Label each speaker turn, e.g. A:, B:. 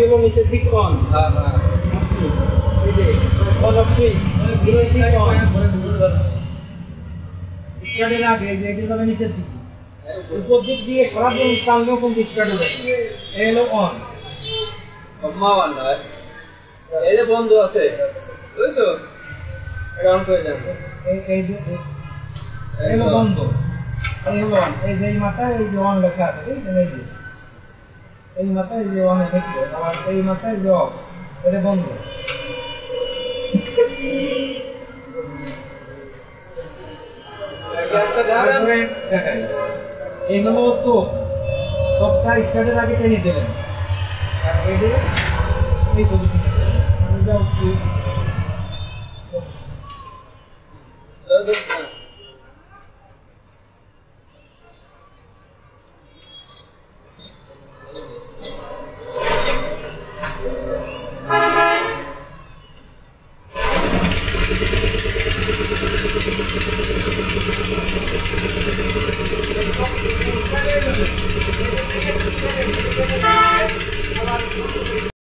A: হলো নিচের দিক অন। এই যে অন অফ সুইচ স্টার্টের আগে যে এগুলো যাবে নিচের দিকে, উপর দিক দিয়ে সরাসরি টানলেও কিন্তু স্টার্ট হবে। এই হলো অন।
B: এই যে বন্ধ আছে ওই তো এটা অন করে যাবে।
A: এই যে এই হলো বন্ধ, এই হলো অন। এই যে এই মাথায় এই যে অন লেখা আছে, এই যে এই মাথায় এই যে অন দেখবে, আবার এই মাথায় যে অফ, এটা বন্ধ। তারপরে দেখাই এই হলো চোখ, চোখটা স্টার্টের আগে টেনে দেবেন, আর এই যে এই পজিশনে